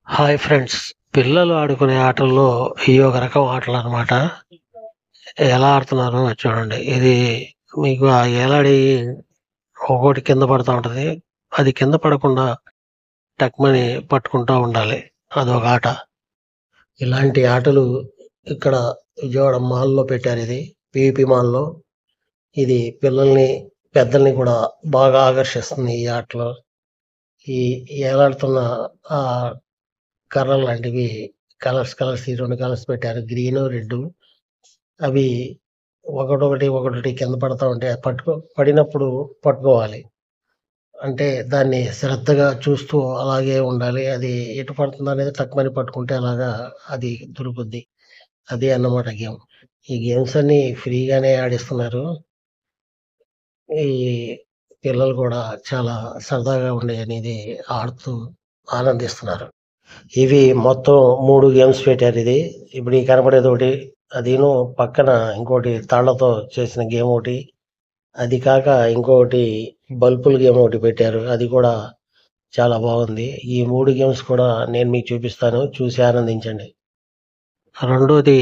Hi friends. పిల్లలు ఆడుకునే ఆటల్లో ఈ ఒక రకం ఆటలనమాట. ఎలా ఆడుతున్నారో చూడండి. ఇది మీకు ఆ ఏలాడి ఒక్కోటి కింద పడతా ఉంటది. అది కింద పడకుండా టక్‌మని పట్టుకుంటా ఉండాలి. అదొక ఆట. ఇలాంటి ఆటలు ఇక్కడ విజయవాడ మాల్‌లో పెట్టారిది. పీవీపీ మాల్‌లో. ఇది పిల్లల్ని, పెద్దల్ని కూడా బాగా ఆకర్షిస్తుంది ఈ ఆటలో. ఈ ఏలాడుతున్న ఆహ్, కర్రల్లాంటివి కలర్స్ ఈ 2 కలర్స్ పెట్టారు. Green, red. అవి ఒకటొకటి కింద పడతా ఉంటాయి. పడినప్పుడు పట్టుకోవాలి. అంటే దాన్ని శ్రద్ధగా చూస్తూ అలాగే ఉండాలి. అది ఎటు పడుతుందనేది టక్‌మని పట్టుకుంటే అలాగా అది దొరుకుద్ది. అది అన్నమాట గేమ్. ఈ గేమ్స్ అన్నీ ఫ్రీగానే ఆడిస్తున్నారు. ఈ పిల్లలు కూడా చాలా సరదాగా ఉండేయనేది ఆడుతూ ఆనందిస్తున్నారు. ఇవి మొత్తం 3 గేమ్స్ పెట్టారిది. ఇప్పుడు ఈ కనపడేదొకటి, అదీను పక్కన ఇంకోటి తాళ్ళతో చేసిన గేమ్ ఒకటి. అది కాక ఇంకొకటి బల్పుల గేమ్ ఒకటి పెట్టారు. అది కూడా చాలా బాగుంది. ఈ 3 గేమ్స్ కూడా నేను మీకు చూపిస్తాను. చూసి ఆనందించండి. రెండోది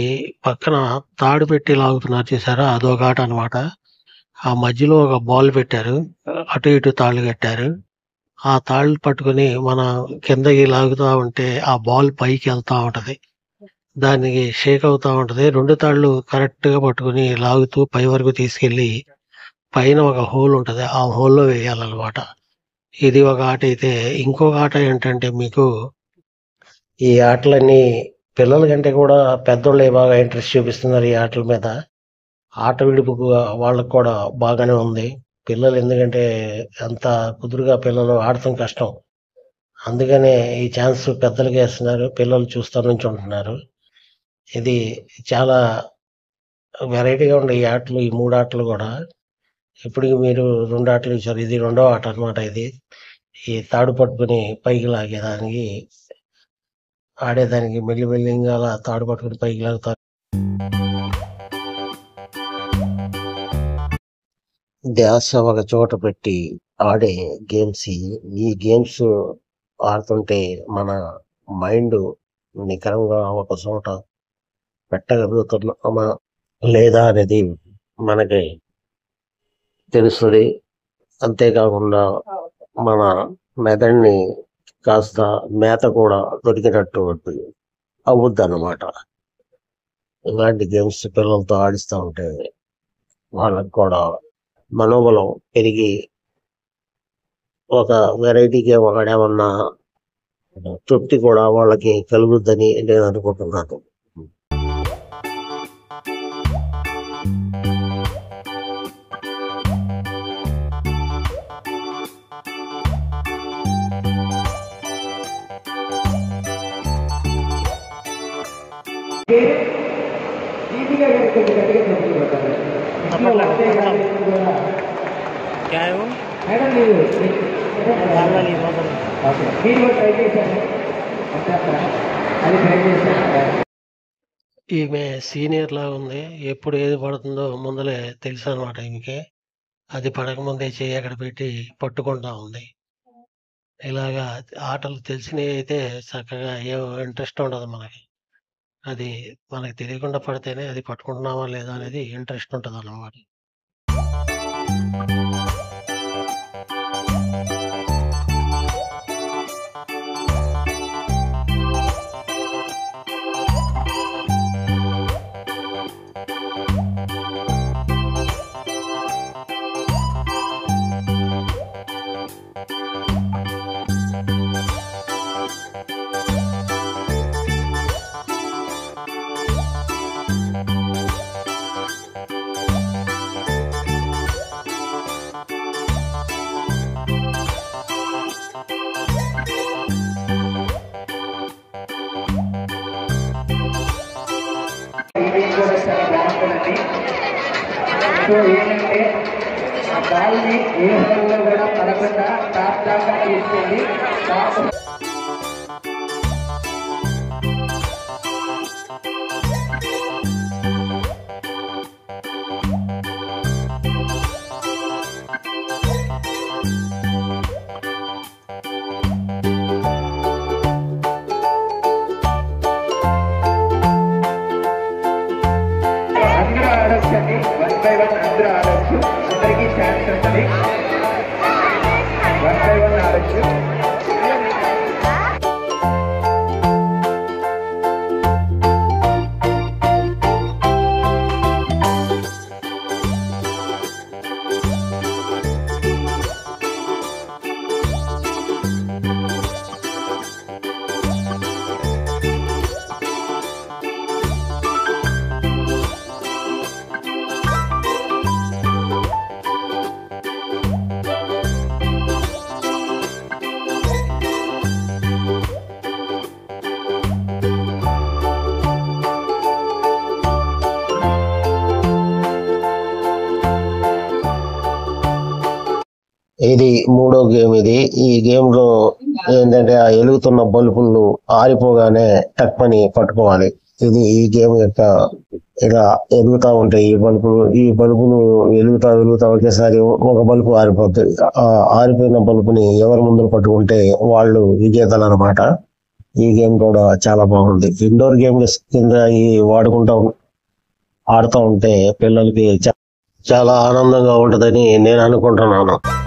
పక్కన తాడు పెట్టి లాగుతున్నారు చూసారా? అదొక ఆట అనమాట. ఆ మధ్యలో ఒక బాల్ పెట్టారు. అటు ఇటు తాళ్ళు కట్టారు. ఆ తాళ్ళు పట్టుకొని మనం కిందకి లాగుతా ఉంటే ఆ బాల్ పైకెళ్తా ఉంటది. దానికి షేక్ అవుతా ఉంటది. 2 తాళ్ళు కరెక్ట్‌గా పట్టుకొని లాగుతూ పై వరకు తీసుకెళ్ళి పైన ఒక హోల్ ఉంటది. ఆ హోల్‌లో వేయాలన్నమాట. ఇది ఒక ఆటైతే, ఇంకొక ఆట ఏంటంటే మీకు ఈ ఆటలన్నీ పిల్లల కంటే కూడా పెద్దోళ్ళే బాగా ఇంట్రెస్ట్ చూపిస్తున్నారు ఈ ఆటల మీద. ఆట విడుపుకు వాళ్ళకి కూడా బాగానే ఉంది. పిల్లలు ఎందుకంటే అంత కుదురుగా పిల్లలు ఆడటం కష్టం. అందుకనే ఈ ఛాన్స్ పెద్దలకే ఇస్తున్నారు. పిల్లలు చూస్తా నుంచుంటున్నారు. ఇది చాలా వెరైటీగా ఉండే ఈ ఆటలు, ఈ 3 ఆటలు గూడా. ఇప్పటికి మీరు 2 ఆటలు చూసారు. ఇది రెండో ఆట అనమాట ఇది. ఈ తాడు పట్టుకొని పైకి లాగేదానికి, ఆడేదానికి మెల్లిగా అలా తాడు పట్టుకొని పైకి లాగుతారు. ధ్యాస ఒక చోట పెట్టి ఆడే గేమ్స్ ఇయి. ఈ గేమ్స్ ఆడుతుంటే మన మైండ్ నికరంగా ఒక చోట పెట్టగలుగుతున్నామా లేదా అనేది మనకి తెలుస్తది. అంతేకాకుండా మన మెదడుని కాస్త మేత కూడా దొరికినట్టు అవుద్దన్నమాట. ఇలాంటి గేమ్స్ పిల్లలతో ఆడిస్తా ఉంటే వాళ్ళకి కూడా మనోబలం పెరిగి ఒక వెరైటీ గేమ్ ఆడామన్న తృప్తి కూడా వాళ్ళకి కలుగుద్దని నేను అనుకుంటున్నాను. क्या है वो? ఈమె సీనియర్‌లాగా ఉంది. ఎప్పుడు ఏది పడుతుందో ముందలే తెలుసనమాట ఈమెకి. అది పడకముందే చెయ్యి అక్కడ పెట్టి పట్టుకుంటా ఉంది. ఇలాగా ఆటలు తెలిసినయయితే చక్కగా ఏం ఇంట్రెస్ట్ ఉండదు మనకి. అది మనకు తెలియకుండా పడితేనే అది పట్టుకుంటున్నామా లేదా అనేది ఇంట్రెస్ట్ ఉంటదన్నమాట. సో ఏంటంటే ఆ బాల్ని ఏ హోల్లో కూడా పడకుండా టాప్ దాకా తీసుకెళ్ళి టాప్ ఇది మూడో గేమ్. ఈ గేమ్ లో ఏంటంటే ఆ వెలుగుతున్న బల్బులు ఆరిపోగానే టక్మని పట్టుకోవాలి. ఈ గేమ్ యొక్క ఇలా ఎలుగుతా ఉంటాయి ఈ బల్బులు వెలుగుతా ఒకేసారి ఒక బల్బు ఆరిపోతుంది. ఆ ఆరిపోయిన బల్బుని ఎవరి ముందు పట్టుకుంటే వాళ్ళు విజేతలు అన్నమాట. ఈ గేమ్ కూడా చాలా బాగుంది. ఇండోర్ గేమ్ కింద ఆడుతూ ఉంటే పిల్లలకి చాలా ఆనందంగా ఉంటదని నేను అనుకుంటున్నాను.